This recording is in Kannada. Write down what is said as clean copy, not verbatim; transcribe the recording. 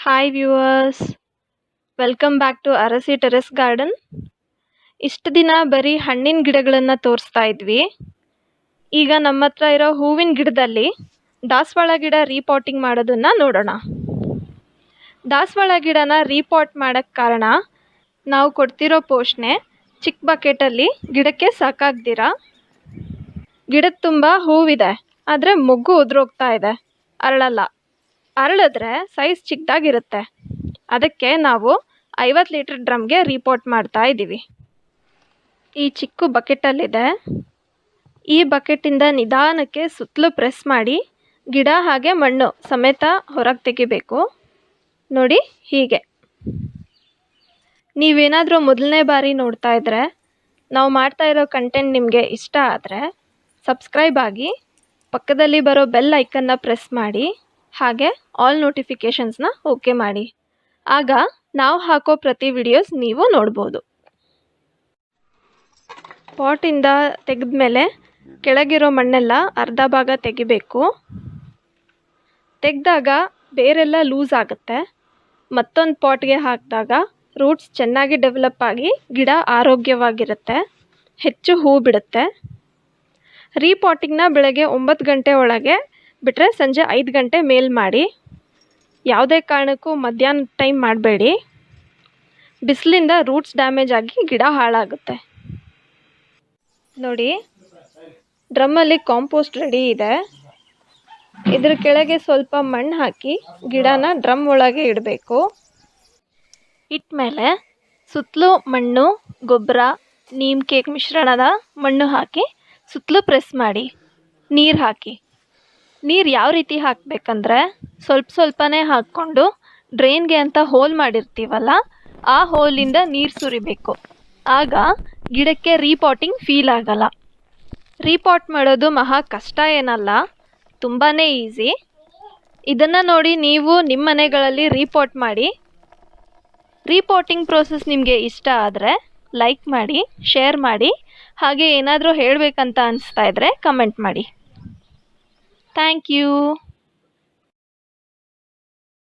Hi viewers, welcome back to Arasi terrace garden. ಇಷ್ಟು ದಿನ ಬರೀ ಹಣ್ಣಿನ ಗಿಡಗಳನ್ನು ತೋರಿಸ್ತಾ ಇದ್ವಿ. ಈಗ ನಮ್ಮ ಹತ್ರ ಇರೋ ಹೂವಿನ ಗಿಡದಲ್ಲಿ ದಾಸವಾಳ ಗಿಡ ರೀಪಾಟಿಂಗ್ ಮಾಡೋದನ್ನು ನೋಡೋಣ. ದಾಸವಾಳ ಗಿಡನ ರೀಪಾಟ್ ಮಾಡೋಕ್ಕೆ ಕಾರಣ ನಾವು ಕೊಡ್ತಿರೋ ಪೋಷಣೆ ಚಿಕ್ಕ ಬಕೆಟಲ್ಲಿ ಗಿಡಕ್ಕೆ ಸಾಕಾಗ್ದಿರ. ಗಿಡದ ತುಂಬ ಹೂವಿದೆ, ಆದರೆ ಮೊಗ್ಗು ಉದುರೋಗ್ತಾ ಇದೆ, ಅರಳಲ್ಲ. ಅರಳಿದ್ರೆ ಸೈಜ್ ಚಿಕ್ಕದಾಗಿರುತ್ತೆ. ಅದಕ್ಕೆ ನಾವು 50 ಲೀಟರ್ ಡ್ರಮ್ಗೆ ರೀಪಾಟ್ ಮಾಡ್ತಾ ಇದ್ದೀವಿ. ಈ ಚಿಕ್ಕ ಬಕೆಟಲ್ಲಿದೆ. ಈ ಬಕೆಟಿಂದ ನಿಧಾನಕ್ಕೆ ಸುತ್ತಲೂ ಪ್ರೆಸ್ ಮಾಡಿ ಗಿಡ ಹಾಗೆ ಮಣ್ಣು ಸಮೇತ ಹೊರಗೆ ತೆಗಿಬೇಕು. ನೋಡಿ, ಹೀಗೆ. ನೀವೇನಾದರೂ ಮೊದಲನೇ ಬಾರಿ ನೋಡ್ತಾ ಇದ್ದರೆ, ನಾವು ಮಾಡ್ತಾ ಇರೋ ಕಂಟೆಂಟ್ ನಿಮಗೆ ಇಷ್ಟ ಆದರೆ ಸಬ್ಸ್ಕ್ರೈಬ್ ಆಗಿ, ಪಕ್ಕದಲ್ಲಿ ಬರೋ ಬೆಲ್ ಐಕನ್ನ ಪ್ರೆಸ್ ಮಾಡಿ, ಹಾಗೆ ಆಲ್ ನೋಟಿಫಿಕೇಷನ್ಸ್ನ ಓಕೆ ಮಾಡಿ. ಆಗ ನಾವು ಹಾಕೋ ಪ್ರತಿ ವಿಡಿಯೋಸ್ ನೀವು ನೋಡ್ಬೋದು. ಪಾಟಿಂದ ತೆಗೆದ್ಮೇಲೆ ಕೆಳಗಿರೋ ಮಣ್ಣೆಲ್ಲ ಅರ್ಧ ಭಾಗ ತೆಗಿಬೇಕು. ತೆಗೆದಾಗ ಬೇರೆಲ್ಲ ಲೂಸ್ ಆಗುತ್ತೆ. ಮತ್ತೊಂದು ಪಾಟ್ಗೆ ಹಾಕಿದಾಗ ರೂಟ್ಸ್ ಚೆನ್ನಾಗಿ ಡೆವಲಪ್ ಆಗಿ ಗಿಡ ಆರೋಗ್ಯವಾಗಿರುತ್ತೆ, ಹೆಚ್ಚು ಹೂ ಬಿಡುತ್ತೆ. ರೀಪಾಟಿಂಗ್ನ ಬೆಳಗ್ಗೆ 9 ಗಂಟೆ ಒಳಗೆ ಬಿಟ್ಟರೆ ಸಂಜೆ 5 ಗಂಟೆ ಮೇಲ್ ಮಾಡಿ. ಯಾವುದೇ ಕಾರಣಕ್ಕೂ ಮಧ್ಯಾಹ್ನ ಟೈಮ್ ಮಾಡಬೇಡಿ. ಬಿಸಿಲಿಂದ ರೂಟ್ಸ್ ಡ್ಯಾಮೇಜ್ ಆಗಿ ಗಿಡ ಹಾಳಾಗುತ್ತೆ. ನೋಡಿ, ಡ್ರಮ್ಮಲ್ಲಿ ಕಾಂಪೋಸ್ಟ್ ರೆಡಿ ಇದೆ. ಇದ್ರ ಕೆಳಗೆ ಸ್ವಲ್ಪ ಮಣ್ಣು ಹಾಕಿ ಗಿಡನ ಡ್ರಮ್ ಒಳಗೆ ಇಡಬೇಕು. ಇಟ್ಮೇಲೆ ಸುತ್ತಲೂ ಮಣ್ಣು, ಗೊಬ್ಬರ, ನೀಮ್ ಕೇಕ್ ಮಿಶ್ರಣದ ಮಣ್ಣು ಹಾಕಿ ಸುತ್ತಲೂ ಪ್ರೆಸ್ ಮಾಡಿ. ನೀರು ಹಾಕಿ. ನೀರು ಯಾವ ರೀತಿ ಹಾಕಬೇಕಂದ್ರೆ, ಸ್ವಲ್ಪನೇ ಹಾಕ್ಕೊಂಡು ಡ್ರೈನ್ಗೆ ಅಂತ ಹೋಲ್ ಮಾಡಿರ್ತೀವಲ್ಲ, ಆ ಹೋಲಿಂದ ನೀರು ಸುರಿಬೇಕು. ಆಗ ಗಿಡಕ್ಕೆ ರೀಪಾಟಿಂಗ್ ಫೀಲ್ ಆಗಲ್ಲ. ರೀಪಾಟ್ ಮಾಡೋದು ಮಹಾ ಕಷ್ಟ ಏನಲ್ಲ, ತುಂಬಾ ಈಸಿ. ಇದನ್ನು ನೋಡಿ ನೀವು ನಿಮ್ಮ ಮನೆಗಳಲ್ಲಿ ರೀಪಾಟ್ ಮಾಡಿ. ರೀಪಾಟಿಂಗ್ ಪ್ರೋಸೆಸ್ ನಿಮಗೆ ಇಷ್ಟ ಆದರೆ ಲೈಕ್ ಮಾಡಿ, ಶೇರ್ ಮಾಡಿ, ಹಾಗೆ ಏನಾದರೂ ಹೇಳಬೇಕಂತ ಅನಿಸ್ತಾ ಇದ್ದರೆ ಕಮೆಂಟ್ ಮಾಡಿ. Thank you.